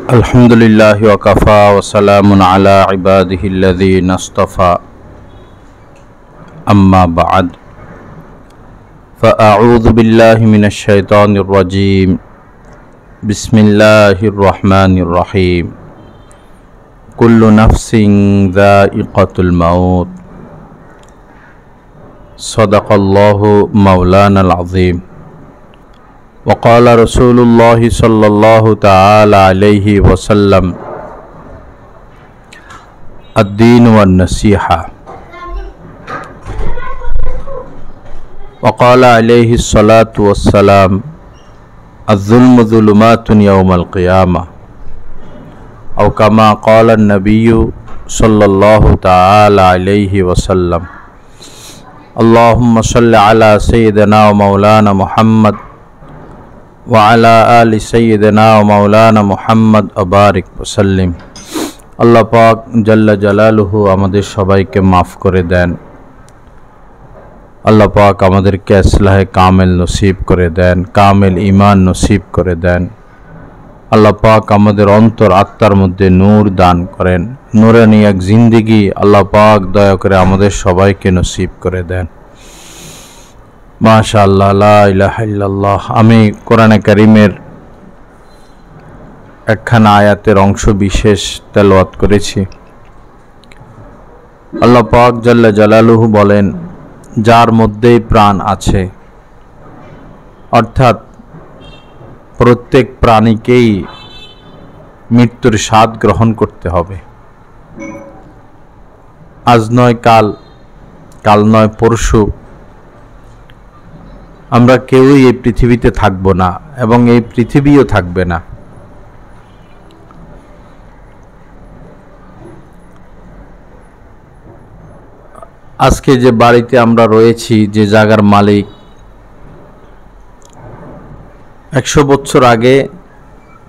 अल्हम्दुलिल्लाहि वकफ़ा वसलामुन अला इबादिहिल्लज़ीना इस्तफ़ा अम्मा बअद फ़अऊज़ु बिल्लाहि मिनश शैतानिर रजीम बिस्मिल्लाहिर रहमानिर रहीम कुल्लु नफ्सिन ज़ाइक़तुल मौत सदक़ल्लाहु मौलानल अज़ीम वक़ाल रसूलुल्लाहि सल्लल्लाहु तआला अलैहि वसल्लम अद्दीन वन्नसीहा वक़ाल अलैहि स्सलातु वस्सलाम अज़्ज़ुल्मु ज़ुलुमातुन यौमल क़ियामा औ कमा क़ाल अन्नबिय्यु सल्लल्लाहु तआला अलैहि वसल्लम अल्लाहुम्मा सल्लि अला सय्यिदिना व मौलाना मुहम्मद व अला आलि सय्यिदिना व मौलाना मुहम्मद अबारिक वसल्लिम। अल्लाह पाक जल्ला जलालुहु आमादेर सबाइके माफ़ करे देन। अल्लाह पाक आमादेरके इस्लाहे कामिल नसीब करे देन, कामिल ईमान नसीब करे देन। अल्लाह पाक आमादेर अंतर आत्मार मध्य नूर दान करें, नूरानी एक जिंदगी अल्लाह पाक दया करे आमादेर सबाइके नसीब करे देन। माशाअल्लाह ला इलाहा इल्लाल्लाह। आमी कुराने कारीमेर एकखाना आयातेर अंश विशेष तेलाওয়াত करेছি। अल्लाह पाक जल्ला जलालुहु बोलेन जार मध्येई प्राण आछे, अर्थात प्रत्येक प्राणीकेई मृत्युर स्वाद ग्रहण करते हबे। आज नय काल, काल नय परशु আমরা কেউই এই পৃথিবীতে থাকব না এবং এই পৃথিবীও থাকবে না। আজকে যে বাড়িতে আমরা রয়েছি, যে জায়গার মালিক 100 বছর আগে,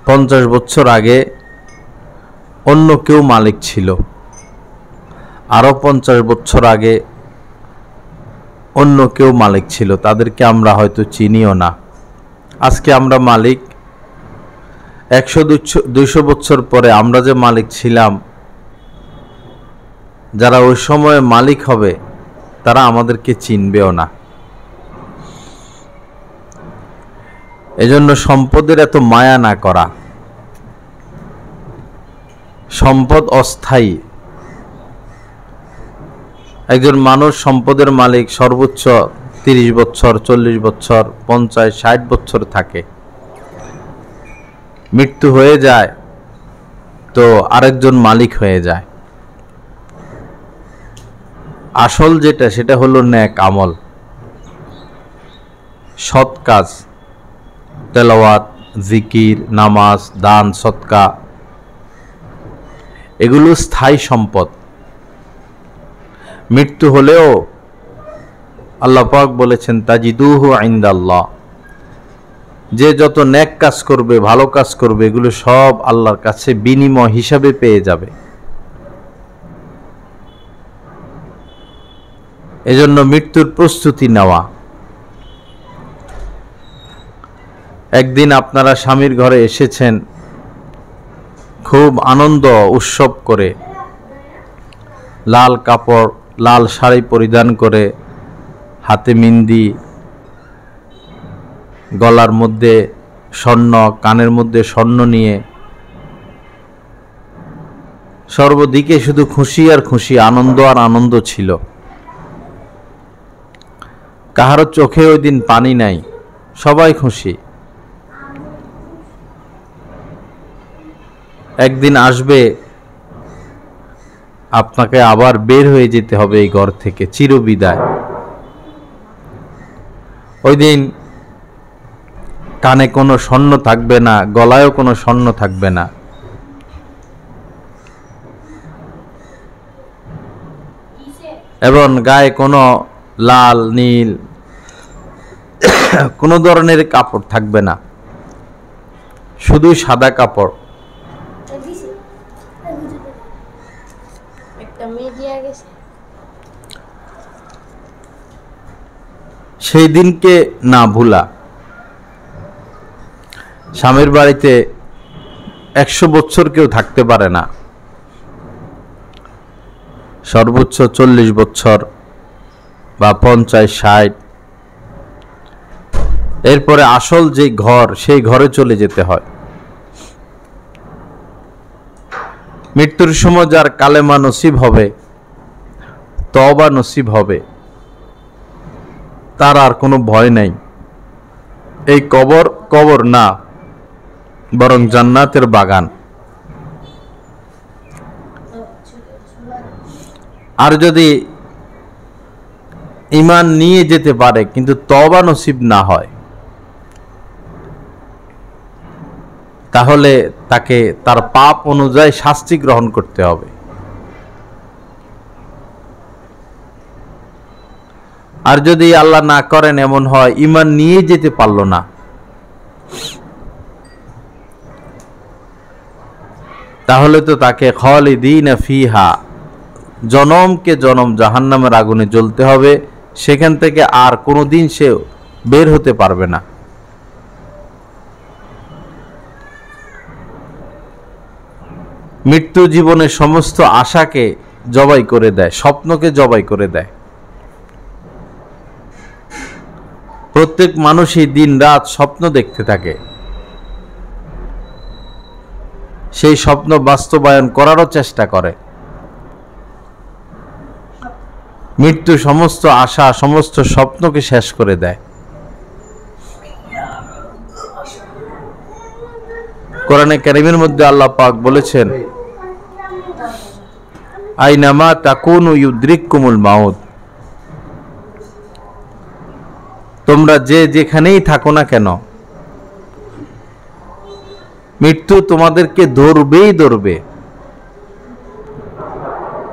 50 বছর আগে অন্য কেউ মালিক ছিল, আরো 50 বছর আগে অন্য কেউ মালিক ছিল, তাদেরকে আমরা হয়তো চিনিও না। আজকে আমরা মালিক, 100-200 বছর পরে আমরা যে মালিক ছিলাম, যারা ওই সময়ে মালিক হবে তারা আমাদেরকে চিনবেও না। এজন্য সম্পদের এত মায়া না করা। সম্পদ অস্থায়ী। একজন মানুষ সম্পদের মালিক সর্বোচ্চ 30 বছর, 40 বছর, 50, 60 বছর থাকে। মৃত্যু হয়ে যায় তো আরেকজন মালিক হয়ে যায়। আসল যেটা সেটা হলো নেক আমল, সৎ কাজ, তেলাওয়াত, জিকির, নামাজ, দান, সদকা, এগুলো স্থায়ী সম্পদ। মৃত্যু হলেও আল্লাহ পাক বলেছেন তাজিদুহু ইনদাল্লাহ, যে যত নেক কাজ করবে, ভালো কাজ করবে, এগুলো সব আল্লাহর কাছে বিনিময় হিসাবে পেয়ে যাবে। এজন্য মৃত্যুর প্রস্তুতি নেওয়া। একদিন আপনারা স্বামীর ঘরে এসেছেন, খুব আনন্দ উৎসব করে, লাল কাপড়, লাল শাড়ি পরিধান করে, হাতে মেহেন্দি, গলার মধ্যে স্বর্ণ, কানের মধ্যে স্বর্ণ নিয়ে সর্বদিকে শুধু খুশি আর খুশি, আনন্দ আর আনন্দ ছিল। কাহারো চোখে ওই দিন পানি নাই, সবাই খুশি। একদিন আসবে আপনাকে আবার বের হয়ে যেতে হবে এই ঘর থেকে, চিরবিদায়। ওই দিন কানে কোনো স্বর্ণ থাকবে না, গলায়ও কোনো স্বর্ণ থাকবে না। এবং গায়ে কোনো লাল, নীল কোনো ধরনের কাপড় থাকবে না, শুধু সাদা কাপড়। সেই দিনকে না ভুলা। স্বামীর বাড়িতে 100 বছর কেউ থাকতে পারে না, সর্বোচ্চ 40 বছর বা 50-60। এরপরে আসল যে ঘর, সেই ঘরে চলে যেতে হয়। মৃত্যুর সময় যার কালেমা নসিব হবে, তওবা নসিব হবে, তার আর কোনো ভয় নাই। এই কবর কবর না, বরং জান্নাতের বাগান। আর যদি ঈমান নিয়ে যেতে পারে কিন্তু তওবা নসিব না হয়, তাহলে তাকে তার পাপ অনুযায়ী শাস্তি গ্রহণ করতে হবে। আর যদি আল্লাহ না করেন এমন হয় ঈমান নিয়ে যেতে পারল না, তাহলে তো তাকে খালিদিনা ফিহা, জনমকে জনম জাহান্নামের আগুনে জ্বলতে হবে। সেখান থেকে আর কোনোদিন সে বের হতে পারবে না। মৃত্যু জীবনের সমস্ত আশাকে জবাই করে দেয়, স্বপ্নকে জবাই করে দেয়। প্রত্যেক মানুষই দিন রাত স্বপ্ন দেখতে থাকে, সেই স্বপ্ন বাস্তবায়ন করারও চেষ্টা করে। মৃত্যু সমস্ত আশা, সমস্ত স্বপ্নকে শেষ করে দেয়। কোরআনে কারীমের মধ্যে আল্লাহ পাক বলেছেন, আইনামা তাকুনু ইউদরিকুমুল মাউত, তোমরা যে যেখানেই থাকো না কেন, মৃত্যু তোমাদেরকে ধরবেই ধরবে।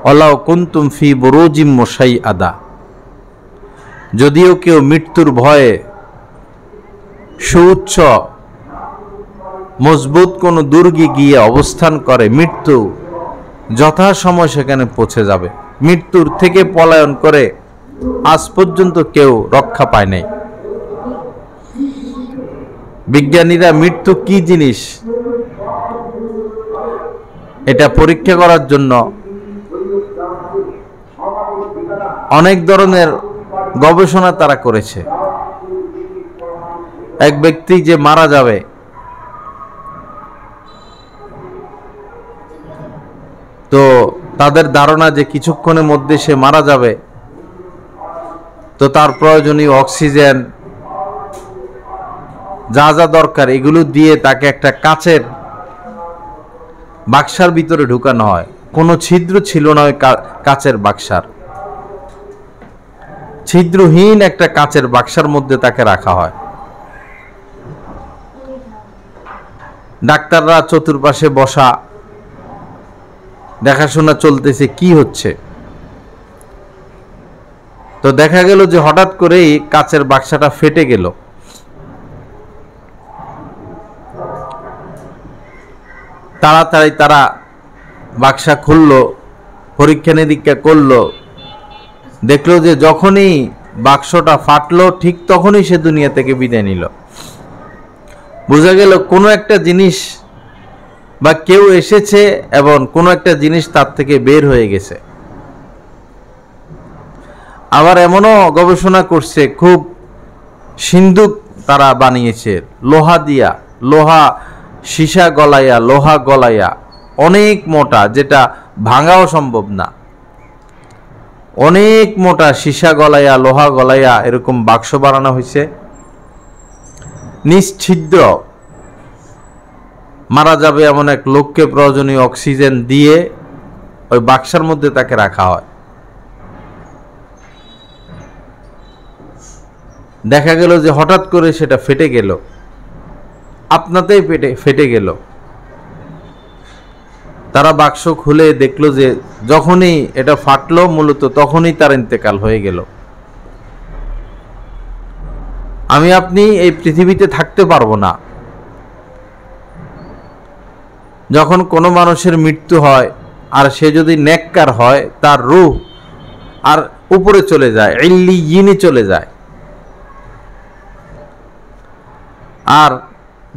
ওয়ালাউ কুনতুম ফি বুরুজিম মুশাইয়াদা, যদিও কেউ মৃত্যুর ভয়ে সুউচ্চ মজবুত কোনো দুর্গে গিয়ে অবস্থান করে, মৃত্যু যথাসময় সেখানে পৌঁছে যাবে। মৃত্যুর থেকে পলায়ন করে আজ পর্যন্ত কেউ রক্ষা পায় নাই। বিজ্ঞানীরা মৃত্যু কি জিনিস এটা পরীক্ষা করার জন্য অনেক ধরনের গবেষণা তারা করেছে। এক ব্যক্তি যে মারা যাবে, তো তাদের ধারণা যে কিছুক্ষণের মধ্যে সে মারা যাবে, তো তার প্রয়োজনীয় অক্সিজেন যা যা দরকার এগুলো দিয়ে তাকে একটা কাচের বাক্সার ভিতরে ঢুকানো হয়। কোনো ছিদ্র ছিল না ওই কাচের বাক্সার, ছিদ্রহীন একটা কাচের বাক্সার মধ্যে তাকে রাখা হয়। ডাক্তাররা চতুর্পাশে বসা, দেখাশোনা চলতেছে কি হচ্ছে। তো দেখা গেল যে হঠাৎ করেই কাচের বাক্সাটা ফেটে গেল। তাড়াতাড়ি তারা বাক্সা খুললো, পরীক্ষা নিরীক্ষা করলো, দেখলো যে যখনই বাক্সটা ফাটলো ঠিক তখনই সে দুনিয়া থেকে বিদায় নিল। বোঝা গেল কোনো একটা জিনিস বা কেউ এসেছে এবং কোনো একটা জিনিস তার থেকে বের হয়ে গেছে। আবার এমনও গবেষণা করছে, খুব সিন্দুক তারা বানিয়েছে লোহা দিয়া, লোহা সীসা গলাইয়া, লোহা গলাইয়া, অনেক মোটা, যেটা ভাঙাও সম্ভব না। অনেক মোটা সীসা গলাইয়া, লোহা গলাইয়া এরকম বাক্স বানানো হয়েছে। নিশ্ছিদ্র মারা যাবে এমন এক লোককে প্রয়োজনীয় অক্সিজেন দিয়ে ওই বাক্সের মধ্যে তাকে রাখা হয়। দেখা গেল যে হঠাৎ করে সেটা ফেটে গেল, আপনাতেই ফেটে গেল। তারা বাক্স খুলে দেখলো যে যখনই এটা ফাটলো মূলত তখনই তার ইন্তেকাল হয়ে গেল। আমি আপনি এই পৃথিবীতে থাকতে পারবো না। যখন কোনো মানুষের মৃত্যু হয় আর সে যদি নেককার হয়, তার রূহ আর উপরে চলে যায়, ইল্লিয়িনে চলে যায়। আর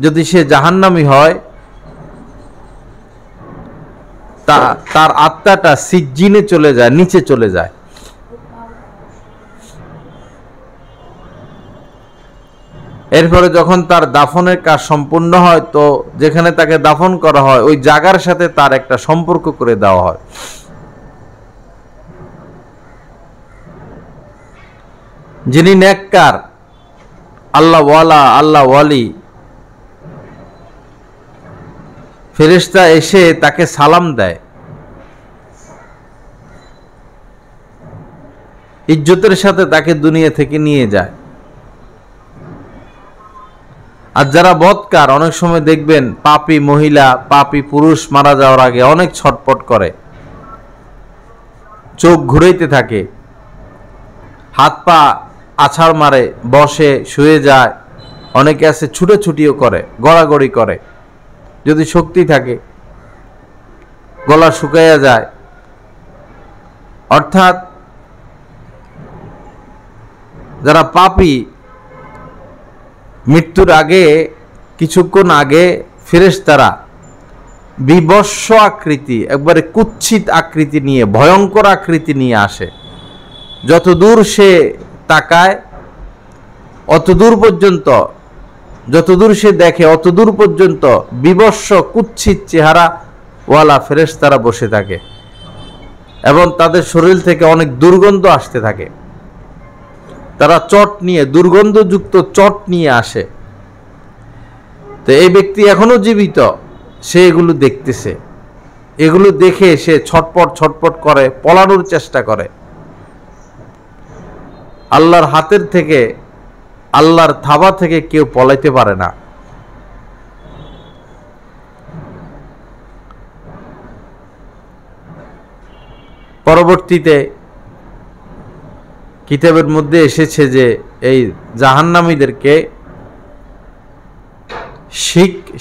যদি সে জাহান্নামী হয় তার আত্মাটা সিজ্জিনে চলে যায়, নিচে চলে যায়। এরপরে যখন তার দাফনের কাজ সম্পূর্ণ হয়, তো যেখানে তাকে দাফন করা হয় ওই জায়গার সাথে তার একটা সম্পর্ক করে দেওয়া হয়। যিনি নেককার, আল্লাহ ওয়ালা, আল্লাহ ওয়ালি, ফেরেশতা এসে তাকে সালাম দেয়, ইজ্জতের সাথে তাকে দুনিয়া থেকে নিয়ে যায়। আর যারা বদকার, অনেক সময় দেখবেন পাপী মহিলা, পাপী পুরুষ মারা যাওয়ার আগে অনেক ছটপট করে, চোখ ঘুরাইতে থাকে, হাত পা আছাড় মারে, বসে শুয়ে যায়, অনেকে আছে ছুটোছুটিও করে, গড়াগড়ি করে, যদি শক্তি থাকে, গলা শুকাইয়া যায়। অর্থাৎ যারা পাপী, মৃত্যুর আগে কিছুক্ষণ আগে ফেরেশতারা বিবস্ব আকৃতি, একবারে কুৎসিত আকৃতি নিয়ে, ভয়ঙ্কর আকৃতি নিয়ে আসে। যতদূর সে তাকায় অতদূর পর্যন্ত, যতদূর সে দেখে অতদূর পর্যন্ত বিবস্ব কুৎসিত চেহারা ওয়ালা ফেরেশতারা বসে থাকে এবং তাদের শরীর থেকে অনেক দুর্গন্ধ আসতে থাকে। তারা চট নিয়ে, দুর্গন্ধযুক্ত চট নিয়ে আসে। তো এই ব্যক্তি এখনো জীবিত, সে এগুলো দেখতেছে, এগুলো দেখে সে ছটপট ছটপট করে, পলানোর চেষ্টা করে। আল্লাহর হাতের থেকে, আল্লাহর থাবা থেকে কেউ পলাইতে পারে না। পরবর্তীতে কিতাবের মধ্যে এসেছে যে এই জাহান্নামীদেরকে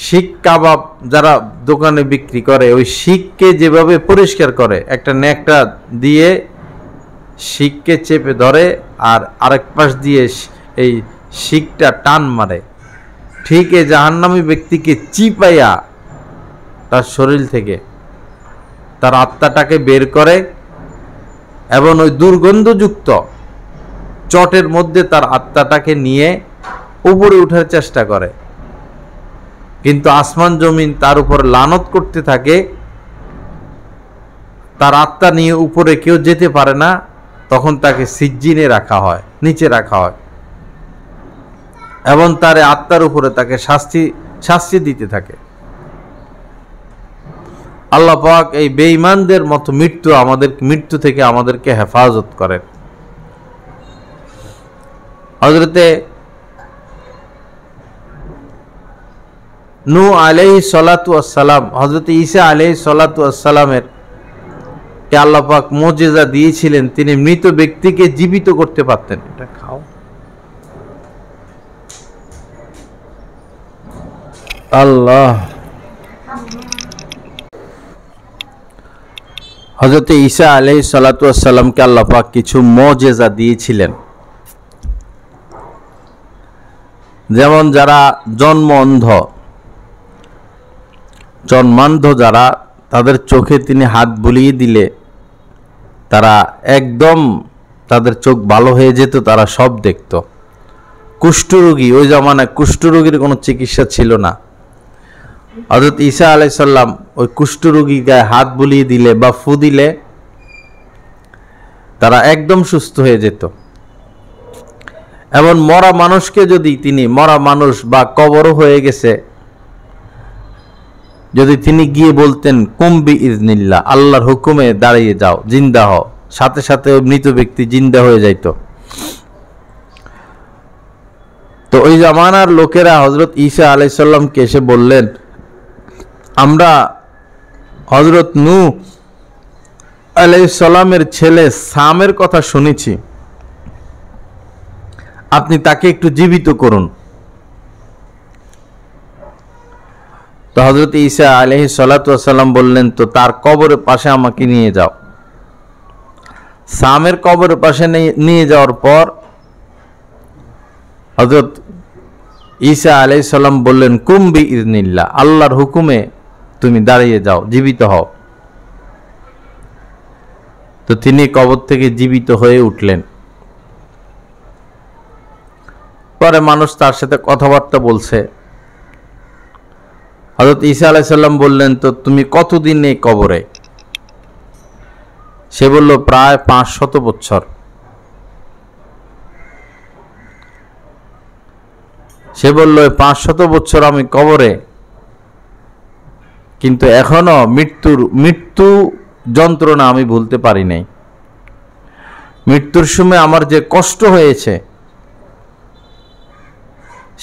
শিক কাবাব যারা দোকানে বিক্রি করে, ওই শিককে যেভাবে পরিষ্কার করে, একটা ন্যাকড়া দিয়ে শিককে চেপে ধরে আর আরেক পাশ দিয়ে এই শিকটা টান মারে, ঠিক এই জাহান্নামী ব্যক্তিকে চিপাইয়া তার শরীর থেকে তার আত্মাটাকে বের করে এবং ওই দুর্গন্ধযুক্ত চটের মধ্যে তার আত্মাটাকে নিয়ে উপরে উঠার চেষ্টা করে। কিন্তু আসমান জমিন তার উপর লানত করতে থাকে, তার আত্মা নিয়ে উপরে কেউ যেতে পারে না। তখন তাকে সিজ্জিনে রাখা হয়, নিচে রাখা হয় এবং তার আত্মার উপরে তাকে শাস্তি দিতে থাকে। আল্লাহ পাক এই বেঈমানদের মতো মৃত্যু থেকে আমাদেরকে হেফাজত করেন। হযরতে নূহ আলাইহিস সালাতু ওয়াস সালাম, হযরতে ঈসা আলাইহিস সালাতু ওয়াস সালামের কে আল্লাহ পাক মুজিজা দিয়েছিলেন, তিনি মৃত ব্যক্তিকে জীবিত করতে পারতেন। এটা খাও। আল্লাহ। হযরতে ঈসা আলাইহিস সালাতু ওয়াস সালামকে আল্লাহ পাক কিছু মুজিজা দিয়েছিলেন। যেমন যারা জন্মান্ধ যারা, তাদের চোখে তিনি হাত বুলিয়ে দিলে তারা একদম, তাদের চোখ ভালো হয়ে যেত, তারা সব দেখত। কুষ্ঠরোগী, ওই জামানায় কুষ্ঠরোগীর কোনো চিকিৎসা ছিল না। হযরত ঈসা আলাইহিস সালাম ওই কুষ্ঠরোগী গায়ে হাত বুলিয়ে দিলে বা ফু দিলে তারা একদম সুস্থ হয়ে যেত। এমন মরা মানুষকে যদি তিনি, মরা মানুষ বা কবরও হয়ে গেছে, যদি তিনি গিয়ে বলতেন কুম্বি ইজনিল্লাহ, আল্লাহর হুকুমে দাঁড়িয়ে যাও, জিন্দা হও, সাথে সাথে ওই মৃত ব্যক্তি জিন্দা হয়ে যাইত। তো ওই জামানার লোকেরা হযরত ঈসা আলাইহিস সালামকে এসে বললেন, আমরা হযরত নূহ আলাইহিস সালামের ছেলে সামের কথা শুনেছি, আপনি তাকে একটু জীবিত করুন। তো হযরত ঈসা আলাইহিস সালাতু ওয়াস সালাম বললেন, তো তার কবরের পাশে আমাকে নিয়ে যাও। সামের কবরের পাশে নিয়ে যাওয়ার পর হযরত ঈসা আলাইহিস সালাম বললেন কুম্বি ইজনিল্লাহ, আল্লাহর হুকুমে তুমি দাঁড়িয়ে যাও, জীবিত হও। তো তিনি কবর থেকে জীবিত হয়ে উঠলেন। পরে মানুষ তার সাথে কথাবার্তা বলছে। হযরত ঈসা আলাইহিস সালাম বললেন, তো তুমি কতদিন এই কবরে? সে বলল, প্রায় 500 বছর। সে বলল, 500 বছর আমি কবরে, কিন্তু এখনো মৃত্যু যন্ত্রণা আমি ভুলতে পারি নাই। মৃত্যুর সময় আমার যে কষ্ট হয়েছে,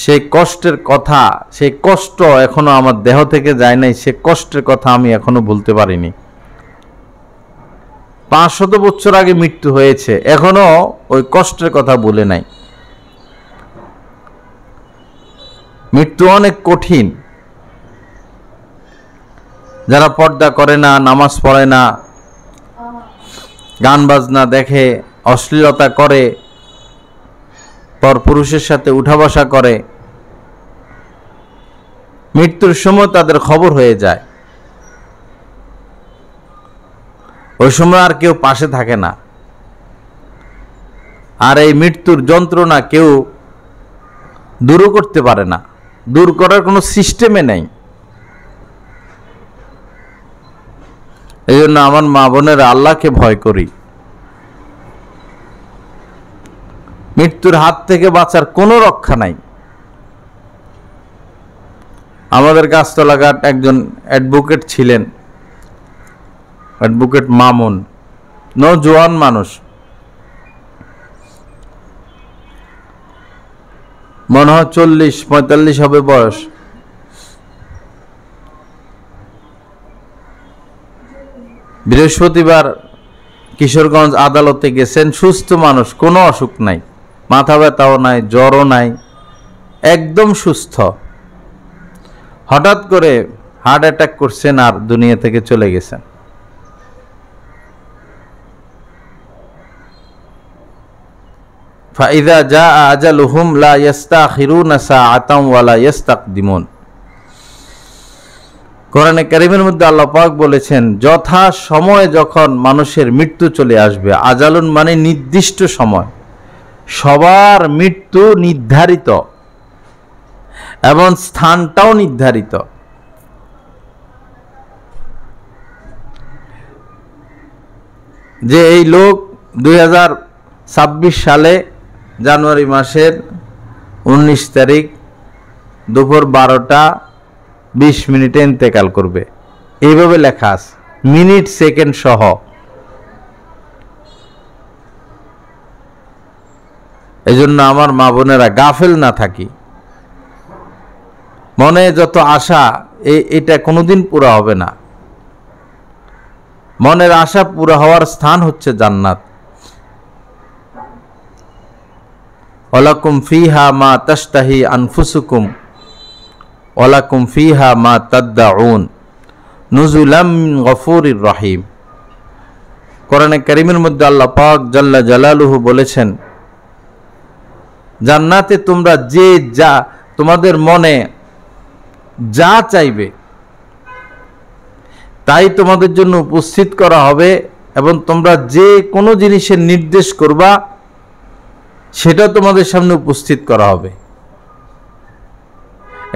সেই কষ্টের কথা, সেই কষ্ট এখনো আমার দেহ থেকে যায় নাই, সে কষ্টের কথা আমি এখনো ভুলতে পারিনি। 500 বছর আগে মৃত্যু হয়েছে, এখনো ওই কষ্টের কথা ভুলে নাই। মৃত্যু অনেক কঠিন। যারা পর্দা করে না, নামাজ পড়ে না, গান বাজনা দেখে, অশ্লীলতা করে, পরপুরুষের সাথে উঠা বসা করে, মৃত্যুর সময় তাদের খবর হয়ে যায়। ওই সময় আর কেউ পাশে থাকে না। আর এই মৃত্যুর যন্ত্রণা কেউ দূরও করতে পারে না, দূর করার কোনো সিস্টেমে নেই। এই জন্য আমার মা বোনেরা, আল্লাহকে ভয় করি। মৃত্যুর হাত থেকে বাঁচার কোনো রক্ষা নাই। আমাদের গাছতলাঘাট একজন অ্যাডভোকেট ছিলেন, অ্যাডভোকেট মামুন, নওজোয়ান মানুষ, মনে হয় 40-45 হবে বয়স। বৃহস্পতিবার কিশোরগঞ্জ আদালতে গেছেন, সুস্থ মানুষ, কোনো অসুখ নাই, মাথা ব্যথাও নাই, জ্বরও নাই, একদম সুস্থ। হঠাৎ করে হার্ট অ্যাটাক করছেন আর দুনিয়া থেকে চলে গেছেন। ফাইদা জা আজালুহুম লা ইস্তাখিরুনা সাআতাম ওয়া লা ইস্তাকদিমুন। কোরআনে কারীমের মধ্যে আল্লাহ পাক বলেছেন, যথা সময়ে যখন মানুষের মৃত্যু চলে আসবে, আজালুন মানে নির্দিষ্ট সময়, সবার মৃত্যু নির্ধারিত এবং স্থানটাও নির্ধারিত। যে এই লোক 2026 সালে জানুয়ারি মাসের 19 তারিখ দুপুর 12:20 ইন্তেকাল করবে, এইভাবে লেখা আছে, মিনিট সেকেন্ড সহ। এই জন্য আমার মা বোনেরা, গাফেল না থাকি। মনে যত আশা, এটা কোনোদিন পুরা হবে না। মনের আশা পুরা হওয়ার স্থান হচ্ছে জান্নাত। ওয়ালাকুম ফিহা মা তাশতাহি আনফুসুকুম ওয়ালাকুম ফিহা মা তাদদাউন নুজুলাম মিন গফুরির রহিম। কোরআনে কারীমের মধ্যে আল্লাহ পাক জাল্লা জালালুহু বলেছেন, জান্নাতে তোমরা যা তোমাদের মনে যা চাইবে তাই তোমাদের জন্য উপস্থিত করা হবে, এবং তোমরা যে কোনো জিনিসের নির্দেশ করবা সেটা তোমাদের সামনে উপস্থিত করা হবে।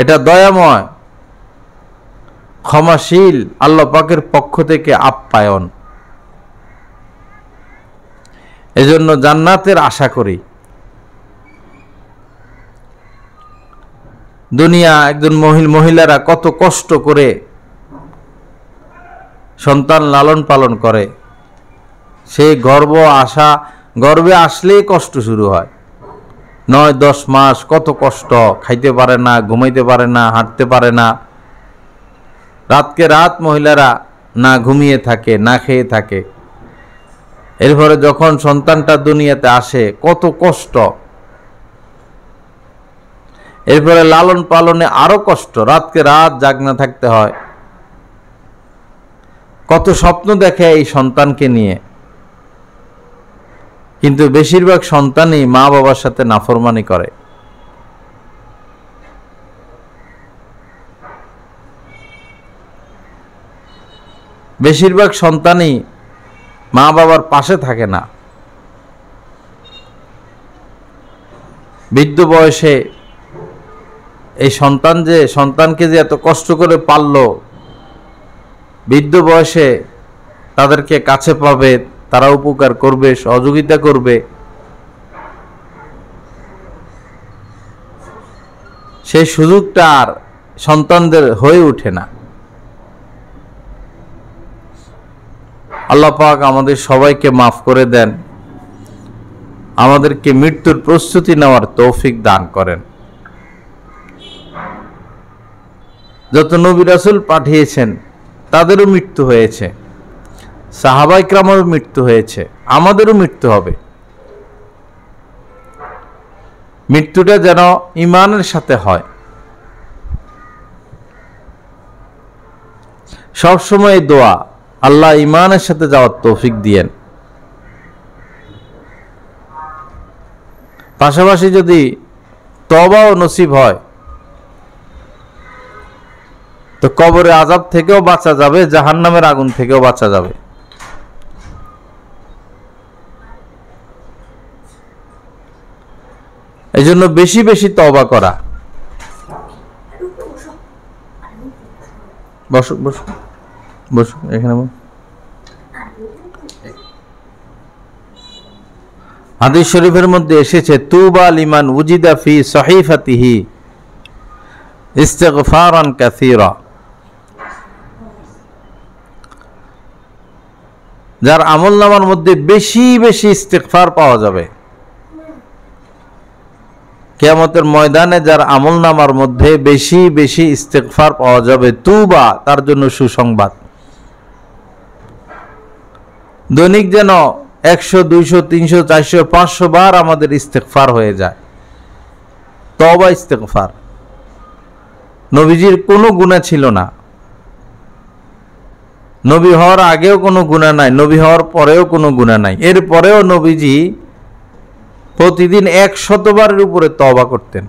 এটা দয়াময়, ক্ষমাশীল আল্লাহ পাকের পক্ষ থেকে আপ্যায়ন। এজন্য জান্নাতের আশা করি। দুনিয়া একজন মহিলারা কত কষ্ট করে সন্তান লালন পালন করে, সেই গর্ভে আসলেই কষ্ট শুরু হয়। 9-10 মাস কত কষ্ট, খাইতে পারে না, ঘুমাইতে পারে না, হাঁটতে পারে না, রাতকে রাত মহিলারা না ঘুমিয়ে থাকে, না খেয়ে থাকে। এরপরে যখন সন্তানটা দুনিয়াতে আসে, কত কষ্ট। এরপরে লালন পালনে আরো কষ্ট, রাতকে রাত জাগনা থাকতে হয়। কত স্বপ্ন দেখে এই সন্তানকে নিয়ে, কিন্তু বেশিরভাগ সন্তানই মা বাবার সাথে নাফরমানি করে। বেশিরভাগ সন্তানই মা বাবার পাশে থাকে না। বৃদ্ধ বয়সে এই সন্তানকে যে এত কষ্ট করে পাললো, বৃদ্ধ বয়সে তাদেরকে কাছে পাবে, তারা উপকার করবে, সহযোগিতা করবে, সেই সুযোগটা আর সন্তানদের হয়ে ওঠে না। আল্লাহ পাক আমাদের সবাইকে মাফ করে দেন, আমাদেরকে মৃত্যুর প্রস্তুতি নেওয়ার তৌফিক দান করেন। যত নবী রাসূল পাঠিয়েছেন তাদেরও মৃত্যু হয়েছে, সাহাবায়ে কেরামেরও মৃত্যু হয়েছে, আমাদেরও মৃত্যু হবে। মৃত্যুটা যেন ঈমানের সাথে হয়। সবসময় দোয়া, আল্লাহ ঈমানের সাথে যাওয়ার তৌফিক দিয়েন। পাশাপাশি যদি তওবাও নসিব হয় তো কবরে আযাব থেকেও বাঁচা যাবে, জাহান্নামের আগুন থেকেও বাঁচা যাবে। এই জন্য বেশি বেশি তওবা করা। বসো বসো বসো, এখানে হাদিস শরীফের মধ্যে এসেছে, তুবা লিমান উজিদা ফি সহিফাতিহি ইস্তিগফারান কাসীরা। যার আমলনামার মধ্যে বেশি বেশি ইস্তিগফার পাওয়া যাবে। কিয়ামতের ময়দানে যার আমলনামার মধ্যে বেশি বেশি ইস্তিগফার পাওয়া যাবে, তুবা, তার জন্য সুসংবাদ। দৈনিক যেন 100, 200, 300, 400, 500 বার আমাদের ইস্তিগফার হয়ে যায়। তওবা ইস্তিগফার। নবীজির কোনো গুনাহ ছিল না, নবী হওয়ার আগেও কোনো গুনাহ নাই, নবী হওয়ার পরেও কোনো গুনাহ নাই। এরপরেও নবীজি প্রতিদিন 100 বারের উপরে তওবা করতেন।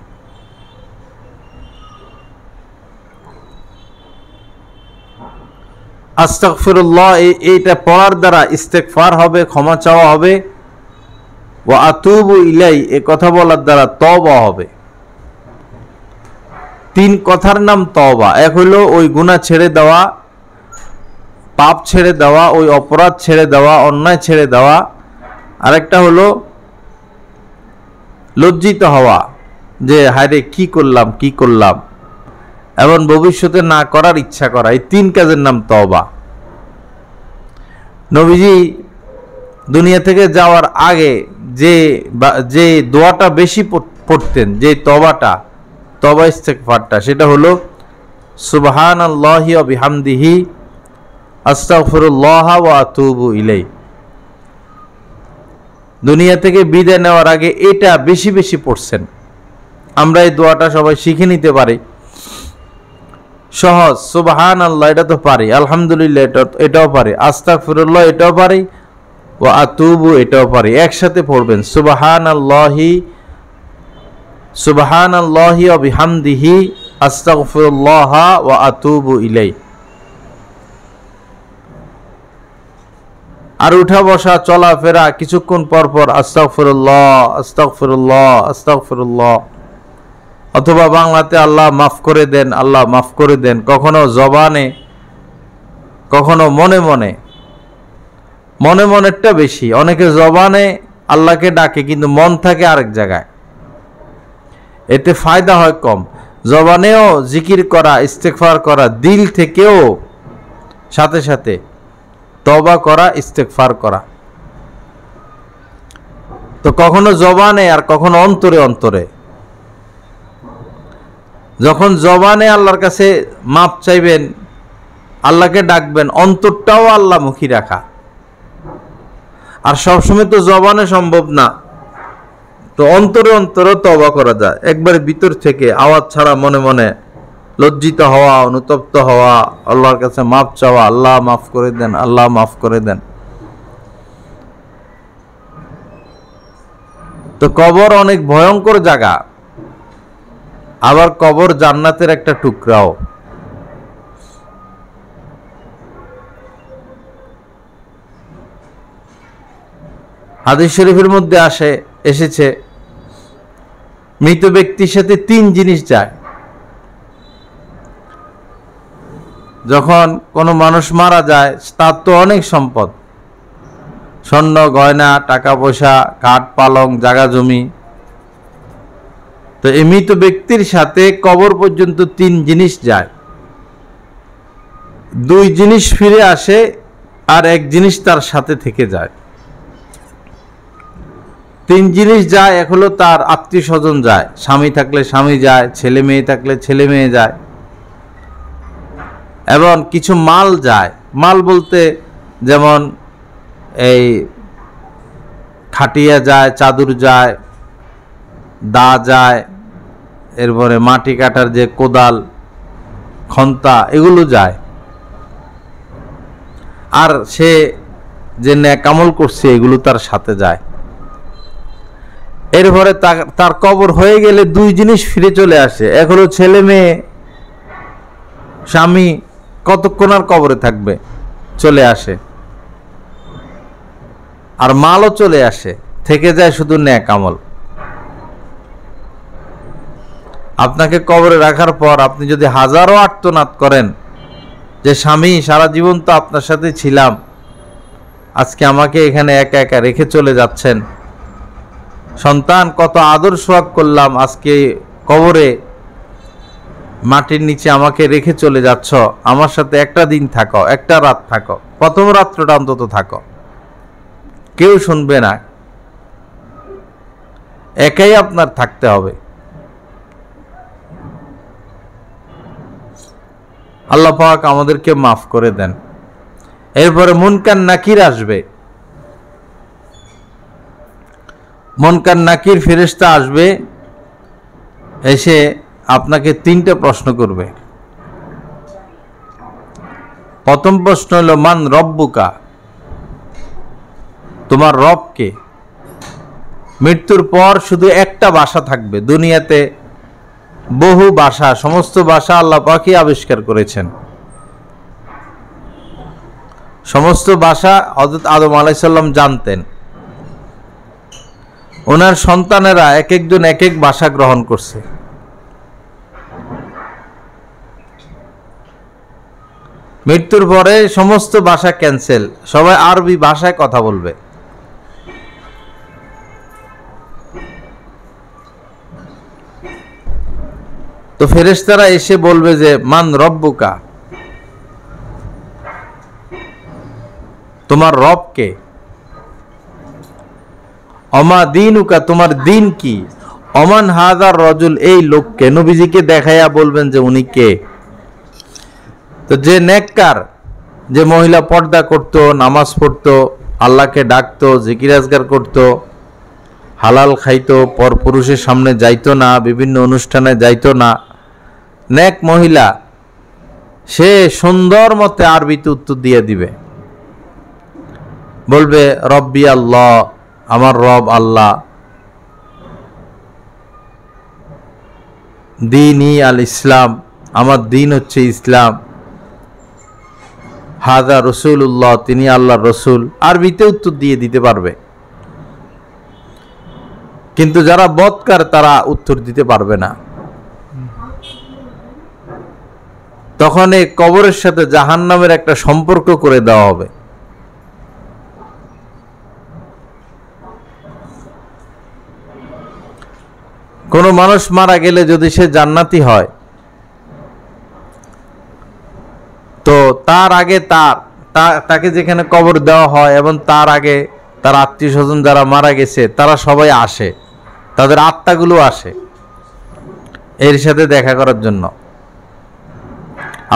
আস্তাগফিরুল্লাহ, এইটা পড়ার দ্বারা ইস্তেগফার হবে, ক্ষমা চাওয়া হবে। ওয়া আতুবু ইলাই, এই কথা বলার দ্বারা তওবা হবে। 3 কথার নাম তওবা। এক হলো ওই গুনাহ ছেড়ে দেওয়া, পাপ ছেড়ে দেওয়া, ওই অপরাধ ছেড়ে দেওয়া, অন্যায় ছেড়ে দেওয়া। আরেকটা হলো লজ্জিত হওয়া, যে হায়রে কি করলাম, এবং ভবিষ্যতে না করার ইচ্ছা করা। এই 3 কাজের নাম তওবা। নবীজি দুনিয়া থেকে যাওয়ার আগে যে দোয়াটা বেশি পড়তেন, যে তওবা ইস্তেগফারটা, সেটা হলো সুবহানাল্লাহি ওয়া বিহামদিহি আস্তাগফিরুল্লাহ ওয়া আতুবু ইলাই। দুনিয়া থেকে বিদায় নেওয়ার আগে এটা বেশি বেশি পড়ছেন। আমরা এই দোয়াটা সবাই শিখে নিতে পারি। সহজ, সুবহানাল্লাহ এটা তো পারি, আলহামদুলিল্লাহ এটাও পারি, আস্তাগফিরুল্লাহ এটাও পারি, ওয়া আতুবু এটাও পারি। একসাথে পড়বেন, সুবহানাল্লাহি ওয়া বিহামদিহি আস্তাগফিরুল্লাহ ওয়া আতুবু ইলাই। আর উঠা বসা চলাফেরা কিছুক্ষণ পর পর আস্তাগফিরুল্লাহ আস্তাগফিরুল্লাহ আস্তাগফিরুল্লাহ, অথবা বাংলাতে আল্লাহ মাফ করে দেন, আল্লাহ মাফ করে দেন। কখনো জবানে, কখনো মনে মনে। মনে মনেরটা বেশি। অনেকে জবানে আল্লাহকে ডাকে কিন্তু মন থাকে আরেক জায়গায়, এতে ফায়দা হয় কম। জবানেও জিকির করা, ইস্তেগফার করা, দিল থেকেও সাথে সাথে তওবা করা, ইস্তেগফার করা। তো কখনো জবানে আর কখনো অন্তরে অন্তরে। যখন জবানে আল্লাহর কাছে মাপ চাইবেন, আল্লাহকে ডাকবেন, অন্তরটাও আল্লাহমুখী রাখা। আর সবসময় তো জবানে সম্ভব না, তো অন্তরে অন্তরে তওবা করা যায়। একবারে ভিতর থেকে আওয়াজ ছাড়া মনে মনে লজ্জিত হওয়া, অনুতপ্ত হওয়া, আল্লাহর কাছে মাপ চাওয়া, আল্লাহ মাফ করে দেন, আল্লাহ মাফ করে দেন। তো কবর অনেক ভয়ঙ্কর জায়গা, আবার কবর জান্নাতের একটা টুকরাও। হাদিস শরীফের মধ্যে এসেছে মৃত ব্যক্তির সাথে 3 জিনিস যায়। যখন কোনো মানুষ মারা যায় তার তো অনেক সম্পদ, স্বর্ণ গয়না, টাকা পয়সা, কাঠ পালং, জায়গা জমি। তো এই মৃত ব্যক্তির সাথে কবর পর্যন্ত 3 জিনিস যায়। 2 জিনিস ফিরে আসে আর 1 জিনিস তার সাথে থেকে যায়। 3 জিনিস যায়। এক হলো তার আত্মীয় স্বজন যায়, স্বামী থাকলে স্বামী যায়, ছেলে মেয়ে থাকলে ছেলে মেয়ে যায়, এবং কিছু মাল যায়। মাল বলতে যেমন এই খাটিয়া যায়, চাদর যায়, দা যায়, এরপরে মাটি কাটার যে কোদাল, খন্তা, এগুলো যায়। আর সে যে নেক আমল করছে এগুলো তার সাথে যায়। এরপরে তার কবর হয়ে গেলে 2 জিনিস ফিরে চলে আসে। এক হলো ছেলে মেয়ে, স্বামী কতক্ষণ আর কবরে থাকবে, চলে আসে। আর মালও চলে আসে, থেকে যায় শুধু নেক আমল। আপনাকে কবরে রাখার পর আপনি যদি হাজারো আর্তনাদ করেন যে স্বামী সারা জীবন তো আপনার সাথে ছিলাম, আজকে আমাকে এখানে একা একা রেখে চলে যাচ্ছেন, সন্তান কত আদর সোহাগ করলাম, আজকে কবরে মাটির নিচে আমাকে রেখে চলে যাচ্ছ, আমার সাথে একটা দিন থাকো, একটা রাত থাকো, প্রথম রাত্রটা অন্তত থাকো। কেউ শুনবে না, একাই আপনার থাকতে হবে। আল্লাহ পাক আমাদেরকে মাফ করে দেন। এরপরে মুনকার নাকির আসবে। মুনকার নাকির ফেরেশতা আসবে, এসে আপনাকে 3টা প্রশ্ন করবে। প্রথম প্রশ্ন হলো মান রব্বুকা, তোমার রব কে? মৃত্যুর পর শুধু একটা ভাষা থাকবে। দুনিয়াতে বহু ভাষা, সমস্ত ভাষা আল্লাহ পাকই আবিষ্কার করেছেন। সমস্ত ভাষা হযরত আদম আলাইহিস সালাম জানতেন। ওনার সন্তানেরা এক একজন এক এক ভাষা গ্রহণ করছে। মৃত্যুর পরে সমস্ত ভাষা ক্যান্সেল, সবাই আরবি ভাষায় কথা বলবে। তো ফেরেশতারা এসে বলবে যে মান রব্বুকা, তোমার রব কে? অমা দীনুকা, তোমার দিন কি? অমান হাযার রাজুল, এই লোককে, নবীজিকে দেখাইয়া বলবেন যে উনি কে। তো যে নেককার, যে মহিলা পর্দা করত, নামাজ পড়তো, আল্লাহকে ডাকতো, জিকির আজগার করতো, হালাল খাইতো, পরপুরুষের সামনে যাইতো না, বিভিন্ন অনুষ্ঠানে যাইতো না, নেক মহিলা, সে সুন্দর মতে আরবিতে উত্তর দিয়ে দিবে। বলবে রব্বি আল্লাহ, আমার রব আল্লাহ, দীনি আল ইসলাম, আমার দিন হচ্ছে ইসলাম, হাদা রসুল্লাহ, তিনি আল্লাহর রসুল, আরবিতে উত্তর দিয়ে দিতে পারবে। কিন্তু যারা বদকার তারা উত্তর দিতে পারবে না। তখন এই কবরের সাথে জাহান্নামের একটা সম্পর্ক করে দেওয়া হবে। কোনো মানুষ মারা গেলে যদি সে জান্নাতি হয়, তো তার আগে তাকে যেখানে কবর দেওয়া হয় এবং তার আগে তার আত্মীয় স্বজন যারা মারা গেছে তারা সবাই আসে, তাদের আত্মাগুলো আসে এর সাথে দেখা করার জন্য।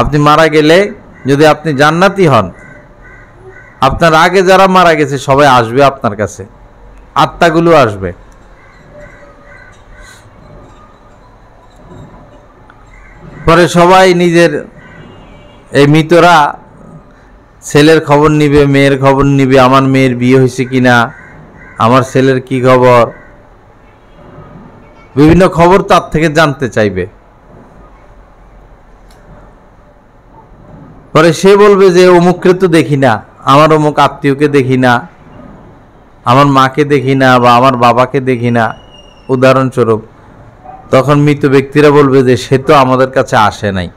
আপনি মারা গেলে যদি আপনি জান্নাতি হন, আপনার আগে যারা মারা গেছে সবাই আসবে আপনার কাছে, আত্মাগুলো আসবে। পরে সবাই নিজের এই মৃতরা ছেলের খবর নিবে, মেয়ের খবর নিবে, আমার মেয়ের বিয়ে হয়েছে কিনা, আমার ছেলের কি খবর, বিভিন্ন খবর তার থেকে জানতে চাইবে। পরে সে বলবে যে অমুককে তো দেখি না, আমার অমুক আত্মীয়কে দেখি না, আমার মাকে দেখি না বা আমার বাবাকে দেখি না উদাহরণস্বরূপ, তখন মৃত ব্যক্তিরা বলবে যে সে তো আমাদের কাছে আসে নাই,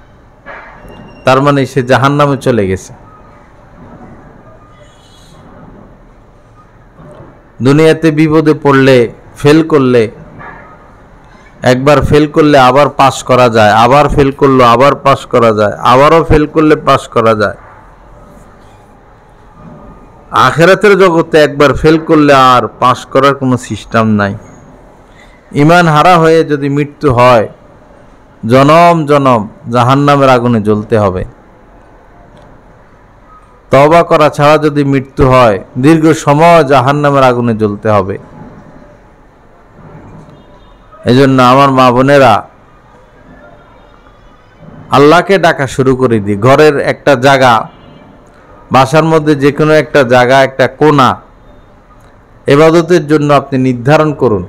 তার মানে সে জাহান্নামে চলে গেছে। দুনিয়াতে বিপদে পড়লে, ফেল করলে, একবার ফেল করলে আবার পাস করা যায়, আবার ফেল করলে আবার পাস করা যায়, আবারও ফেল করলে পাস করা যায়। আখিরাতের জগতে একবার ফেল করলে আর পাস করার কোনো সিস্টেম নাই। ঈমান হারা হয়ে যদি মৃত্যু হয়, জনম জনম জাহান্নামের আগুনে জ্বলতে হবে। তওবা করা ছাড়া যদি মৃত্যু হয়, দীর্ঘ সময় জাহান্নামের আগুনে জ্বলতে হবে। এজন্য আমার মা বোনেরা, আল্লাহকে ডাকা শুরু করে দিই। ঘরের একটা জায়গা, বাসার মধ্যে যে কোনো একটা জায়গা, একটা কোণা ইবাদতের জন্য আপনি নির্ধারণ করুন।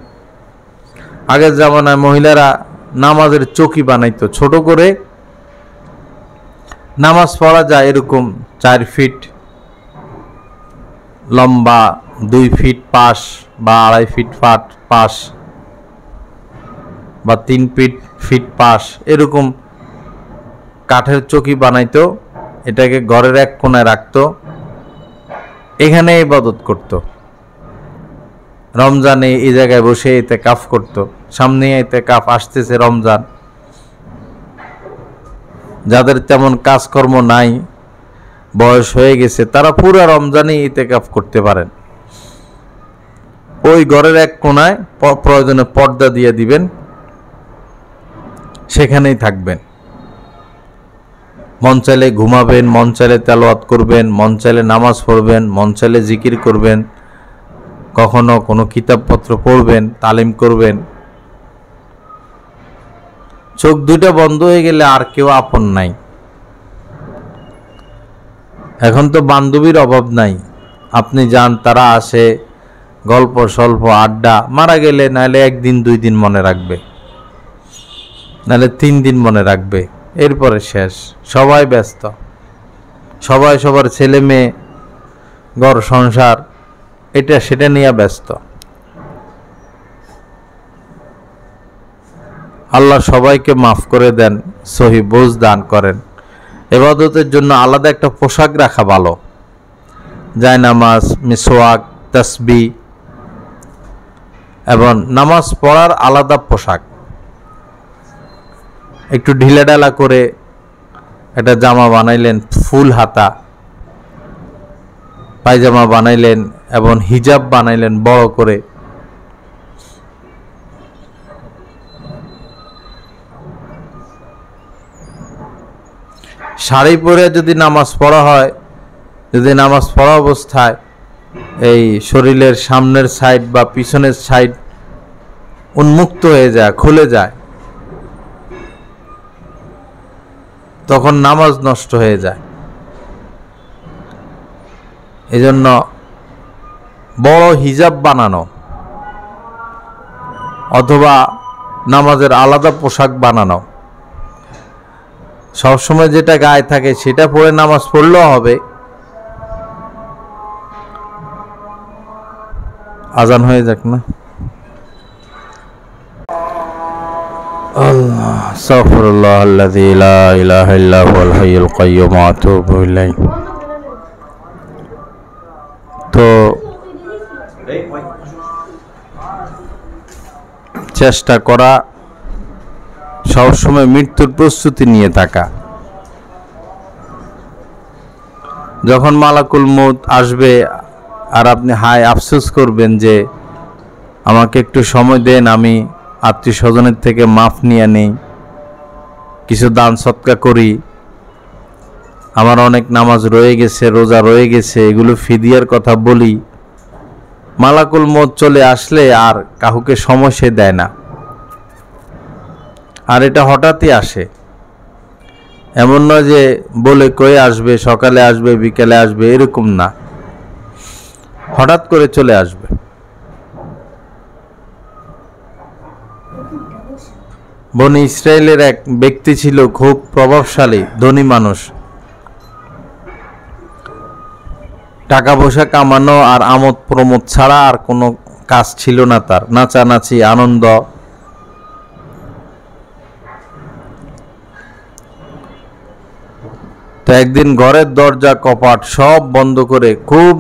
আগের জামানায় মহিলারা নামাজের চৌকি বানাইতো, ছোট করে নামাজ পড়া যায় এরকম 4 ফিট লম্বা, 2 ফিট পাশ বা 2.5 ফিট পাশ বা 3 ফিট পাশ, এরকম কাঠের চৌকি বানাইতো। এটাকে ঘরের এক কোণায় রাখতো, এখানে ইবাদত করত। রমজানে এই জায়গায় বসে ইতিকাফ করত। সামনে ইতিকাফ আসতেছে রমজান, যাদের তেমন কাজকর্ম নাই, বয়স হয়ে গেছে, তারা পুরো রমজানে ইতিকাফ করতে পারেন। ওই ঘরের এক কোণায় প্রয়োজনে পর্দা দিয়ে দিবেন, সেখানেই থাকবেন। মন চাইলে ঘুমাবেন, মন চাইলে তেলাওয়াত করবেন, মন চাইলে নামাজ পড়বেন, মন চাইলে জিকির করবেন, কখনো কোনো কিতাবপত্র পড়বেন, তালিম করবেন। চোখ দুইটা বন্ধ হয়ে গেলে আর কেউ আপন নাই। এখন তো বান্ধবীর অভাব নাই, আপনি যান তারা আসে, গল্প স্বল্প আড্ডা। মারা গেলে নাহলে 1 দিন 2 দিন মনে রাখবে, নাহলে 3 দিন মনে রাখবে, এরপরে শেষ। সবাই ব্যস্ত, সবাই সবার ছেলে মেয়ে, ঘর সংসার, এটা সেটা নিয়ে ব্যস্ত। আল্লাহ সবাইকে মাফ করে দেন, সহি বুঝ দান করেন। ইবাদতের জন্য আলাদা একটা পোশাক রাখা ভালো, জায়নামাজ, মিসওয়াক, তাসবিহ এবং নামাজ পড়ার আলাদা পোশাক। একটু ঢিলাঢালা করে একটা জামা বানাইলেন, ফুল হাতা পায়জামা বানাইলেন এবং হিজাব বানাইলেন বড় করে। শাড়ি পরে যদি নামাজ পড়া হয়, যদি নামাজ পড়া অবস্থায় এই শরীরের সামনের সাইড বা পিছনের সাইড উন্মুক্ত হয়ে যায়, খুলে যায়, তখন নামাজ নষ্ট হয়ে যায়। এজন্য বড় হিজাব বানানো অথবা নামাজের আলাদা পোশাক বানানো, সবসময় যেটা গায়ে থাকে সেটা পরে নামাজ পড়লেও হবে। আজান হয়ে যাক না। আল্লাহ আস্তাগফিরুল্লাহ আল্লাযী লা ইলাহা ইল্লা হুয়াল হাইয়ুল কাইয়্যুম ওয়া আতুবু ইলাইহি। তো চেষ্টা করা সবসময় মৃত্যুর প্রস্তুতি নিয়ে থাকা। যখন মালাকুল মউত আসবে আর আপনি হায় আফসোস করবেন যে আমাকে একটু সময় দেন, আমি আত্মীয় স্বজনের থেকে মাফ নিয়ে নেই, কিছু দান সৎকা করি, আমার অনেক নামাজ রয়ে গেছে, রোজা রয়ে গেছে, এগুলো ফিদিয়ার কথা বলি। মালাকুল মউত চলে আসলে আর কাউকে সময় সে দেয় না, আর এটা হঠাৎই আসে। এমন নয় যে বলে কয়ে আসবে, সকালে আসবে, বিকেলে আসবে, এরকম না, হঠাৎ করে চলে আসবে। বনি ইসরায়েলের এক ব্যক্তি ছিল, খুব প্রভাবশালী ধনী মানুষ। টাকা পয়সা কামানো আর আমোদ প্রমোদ ছাড়া আর কোনো কাজ ছিল না তার। নাচানাচি, আনন্দ। তো একদিন ঘরের দরজা কপাট সব বন্ধ করে খুব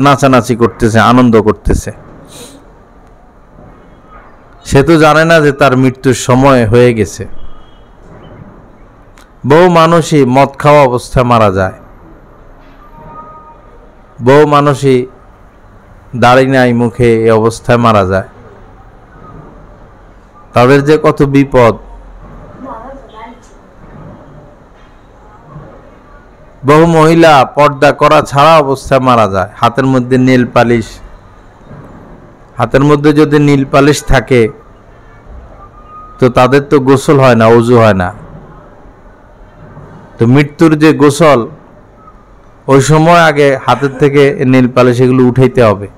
নাচানাচি করতেছে, আনন্দ করতেছে। সে তো জানে না যে তার মৃত্যুর সময় হয়ে গেছে। বহু মানুষই মদ খাওয়া অবস্থায় মারা যায়, বহু মানুষই দাড়ি নাই মুখে এই অবস্থায় মারা যায়। তাদের যে কত বিপদ। বহু মহিলা পর্দা করা ছাড়া অবস্থায় মারা যায়। হাতের মধ্যে নীল পালিশ, হাতের মধ্যে যদি নীল পালিশ থাকে তো তাদের তো গোসল হয় না, ওযু হয় না। তো মৃত্যুর যে গোসল, ওই সময় আগে হাতের থেকে নীল পালিশ এগুলো উঠাইতে হবে,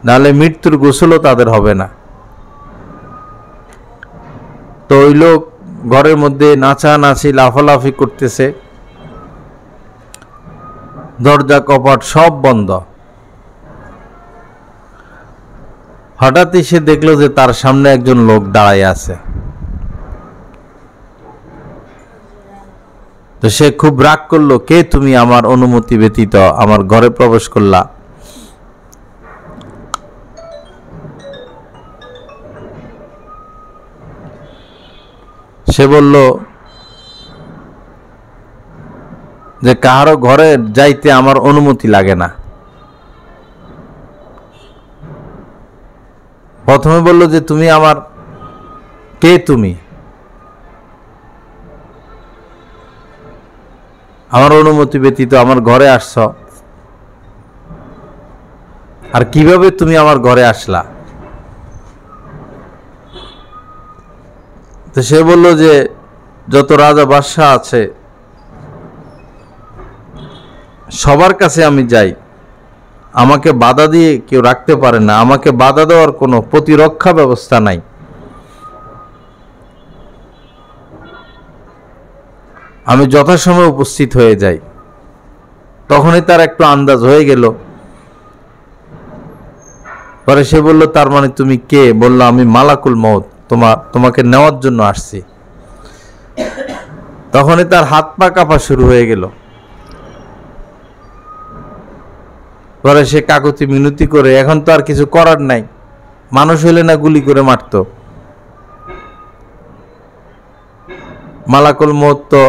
নাহলে মৃত্যুর গোসলও তাদের হবে না। তো ওই লোক ঘরের মধ্যে নাচানাচি লাফালাফি করতেছে, দরজা কপাট সব বন্ধ। হঠাৎই সে দেখলো যে তার সামনে একজন লোক দাঁড়ায় আছে। তো সে খুব রাগ করলো, কে তুমি আমার অনুমতি ব্যতীত আমার ঘরে প্রবেশ করলা? সে বলল যে কাহারও ঘরে যাইতে আমার অনুমতি লাগে না। প্রথমে বলল যে তুমি আমার কে, তুমি আমার অনুমতি ব্যতীত আমার ঘরে আসছ, আর কিভাবে তুমি আমার ঘরে আসলা? তো সে বলল যে যত রাজা বাদশাহ আছে সবার কাছে আমি যাই, আমাকে বাধা দিয়ে কেউ রাখতে পারে না, আমাকে বাধা দেওয়ার কোনো প্রতিরক্ষা ব্যবস্থা নাই। আমি যথাসময়ে উপস্থিত হয়ে যাই। তখনই তার একটু আন্দাজ হয়ে গেল। পরে সে বলল, তার মানে তুমি কে? বলল, আমি মালাকুল মউত, তোমাকে নেওয়ার জন্য আসছি। তখনই তার হাত পা কাঁপা শুরু হয়ে গেল। পরে সে কাকুতি মিনতি করে, এখন তো আর কিছু করার নাই, মানুষ হইলে না গুলি করে মারত। মালাকুল মউত তো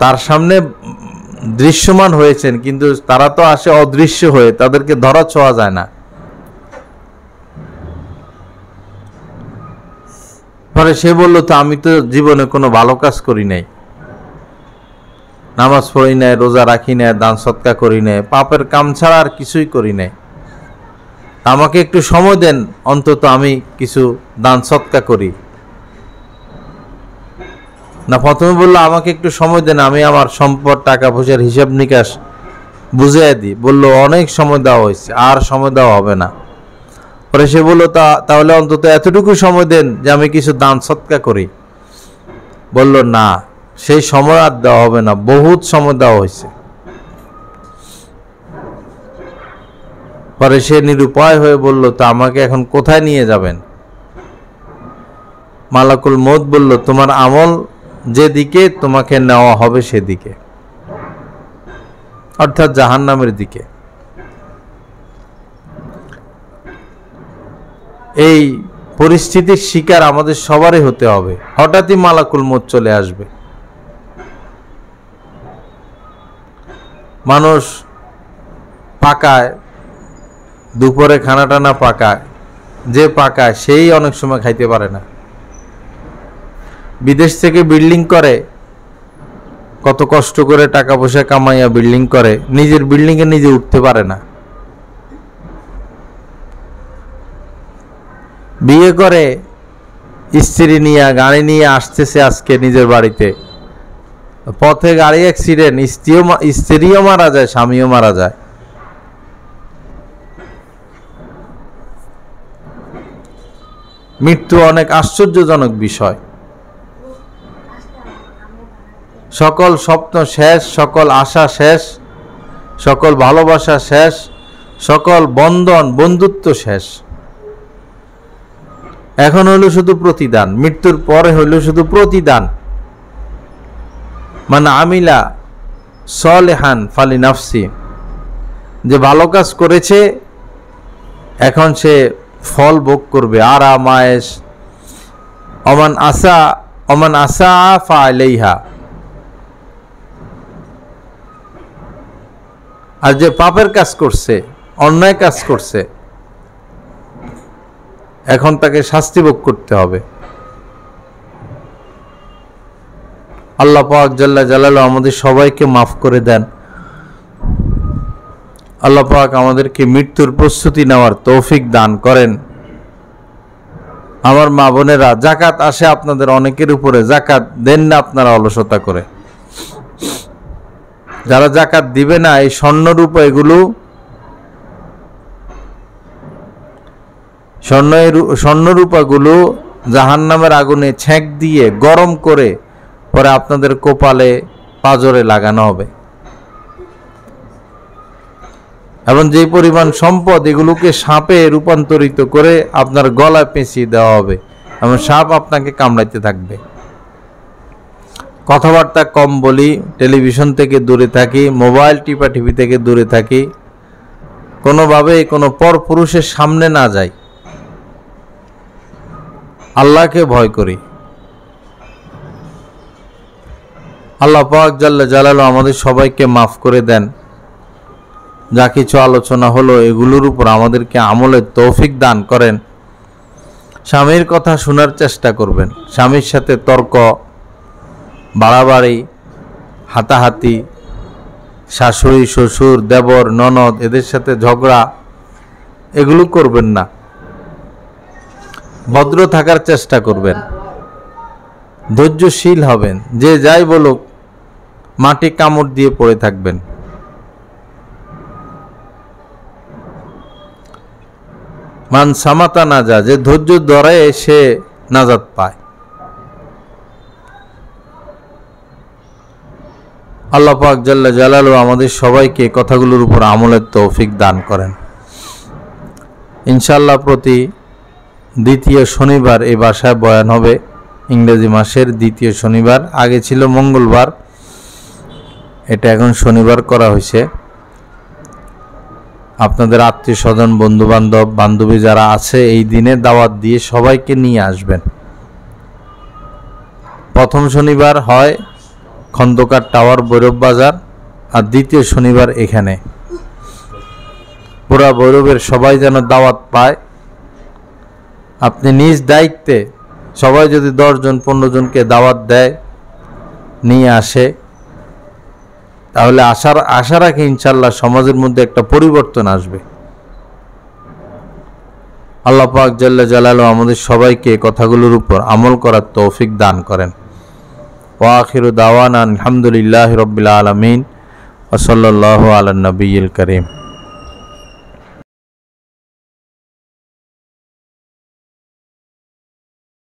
তার সামনে দৃশ্যমান হয়েছেন, কিন্তু তারা তো আসে অদৃশ্য হয়ে, তাদেরকে ধরা ছোঁয়া যায় না। পরে সে বলল, তো আমি তো জীবনে কোনো ভালো কাজ করি নাই, নামাজ পড়ি নাই, রোজা রাখি নাই, দান সৎকা করি নাই, পাপের কাম ছাড়া আর কিছুই করি নাই। আমাকে একটু সময় দেন, অন্তত আমি কিছু দান সৎকা করি। না, প্রথমে বললো আমাকে একটু সময় দেন, আমি আমার সম্পদ টাকা পয়সার হিসাব নিকাশ বুঝিয়ে দিই। বললো অনেক সময় দেওয়া হয়েছে, আর সময় দেওয়া হবে না। পরে সে বললো, তাহলে অন্তত এতটুকু সময় দেন যে আমি কিছু দান সৎকা করি। বলল, না, সেই সময় আর দেওয়া হবে না, বহুত সময় দেওয়া হয়েছে। পরে সে নিরুপায় হয়ে বলল, তা আমাকে এখন কোথায় নিয়ে যাবেন? মালাকুল মউত বলল, তোমার আমল যেদিকে তোমাকে নেওয়া হবে সেদিকে, অর্থাৎ জাহান্নামের দিকে। এই পরিস্থিতির শিকার আমাদের সবারই হতে হবে। হঠাৎই মালাকুল মউত চলে আসবে। মানুষ পাকায়, দুপুরে খানা টানা পাকায়, যে পাকায় সেই অনেক সময় খাইতে পারে না। বিদেশ থেকে বিল্ডিং করে, কত কষ্ট করে টাকা পয়সা কামাইয়া বিল্ডিং করে, নিজের বিল্ডিংয়ে নিজে উঠতে পারে না। বিয়ে করে, স্ত্রী নিয়ে গাড়ি নিয়ে আসতেছে আজকে নিজের বাড়িতে, পথে গাড়ি অ্যাক্সিডেন্ট, স্ত্রীও মারা যায়, স্বামীও মারা যায়। মৃত্যু অনেক আশ্চর্যজনক বিষয়। সকল স্বপ্ন শেষ, সকল আশা শেষ, সকল ভালোবাসা শেষ, সকল বন্ধন বন্ধুত্ব শেষ। এখন হইল শুধু প্রতিদান, মৃত্যুর পরে হইল শুধু প্রতিদান। মানে আমিলা সলেহান ফালি নাফসি, যে ভালো কাজ করেছে এখন সে ফল ভোগ করবে। আরামায়েশ অমান আসা ফা আলাইহা। আর যে পাপের কাজ করছে, অন্যায় কাজ করছে, এখন তাকে শাস্তি ভোগ করতে হবে। আল্লাহ পাক জাল্লা জালালু আমাদের সবাইকে মাফ করে দেন। আল্লাহ পাক আমাদেরকে মৃত্যুর প্রস্তুতি নেওয়ার তৌফিক দান করেন। আমার মা বোনেরা, যাকাত আসে আপনাদের অনেকের উপরে, যাকাত দেন না আপনারা অলসতা করে। যারা যাকাত দিবে না, এই স্বর্ণরূপা এগুলো স্বর্ণরূপাগুলো জাহান্নামের আগুনে ছেঁক দিয়ে গরম করে পরে আপনাদের কপালে পাজরে লাগানো হবে। এবং যে পরিমাণ সম্পদ, এগুলোকে সাপে রূপান্তরিত করে আপনার গলায় পেঁচিয়ে দেওয়া হবে এবং সাপ আপনাকে কামড়াইতে থাকবে। কথাবার্তা কম বলি, টেলিভিশন থেকে দূরে থাকি, মোবাইল টিপি থেকে দূরে থাকি, কোনোভাবে কোনো পরপুরুষের সামনে না যাই, আল্লাহকে ভয় করি। আল্লাহ পাক জাল্লা জালালু আমাদের সবাইকে মাফ করে দেন। যা কিছু আলোচনা হলো এগুলোর উপর আমাদেরকে আমলের তৌফিক দান করেন। স্বামীর কথা শোনার চেষ্টা করবেন। স্বামীর সাথে তর্ক, বাড়াবাড়ি, হাতাহাতি, শাশুড়ি শ্বশুর দেবর ননদ এদের সাথে ঝগড়া, এগুলো করবেন না। ভদ্র থাকার চেষ্টা করবেন, ধৈর্যশীল হবেন। যে যাই বলুক মাটি কামড় দিয়ে পড়ে থাকবেন। মান সামাতা নাজা, যে ধৈর্য ধরে সে নাজাত পায়। আল্লাহ পাক জাল্লা জালালু আমাদের সবাইকে কথাগুলোর উপর আমলের তৌফিক দান করেন। ইনশাআল্লাহ প্রতি দ্বিতীয় শনিবার এই বাসায় বয়ান হবে। ইংরেজি মাসের দ্বিতীয় শনিবার, আগে ছিল মঙ্গলবার, এটা এখন শনিবার করা হয়েছে। আপনাদের আত্মীয় স্বজন, বন্ধু বান্ধব, বান্ধবী যারা আছে এই দিনে দাওয়াত দিয়ে সবাইকে নিয়ে আসবেন। প্রথম শনিবার হয় খন্দকার টাওয়ার, ভৈরব বাজার, আর দ্বিতীয় শনিবার এখানে। পুরা ভৈরবের সবাই যেন দাওয়াত পায়। আপনি নিজ দায়িত্বে সবাই যদি 10 জন 15 জনকে দাওয়াত দেয়, নিয়ে আসে, তাহলে আশা রাখি ইনশাল্লাহ সমাজের মধ্যে একটা পরিবর্তন আসবে। আল্লাহ পাক জাল্লা জালালু আমাদের সবাইকে কথাগুলোর উপর আমল করার তৌফিক দান করেন। ওয়া আখিরু দাওয়ানা আলহামদুলিল্লাহি রাব্বিল আলামিন ওয়া সাল্লাল্লাহু আলা নবিয়্যিল কারীম।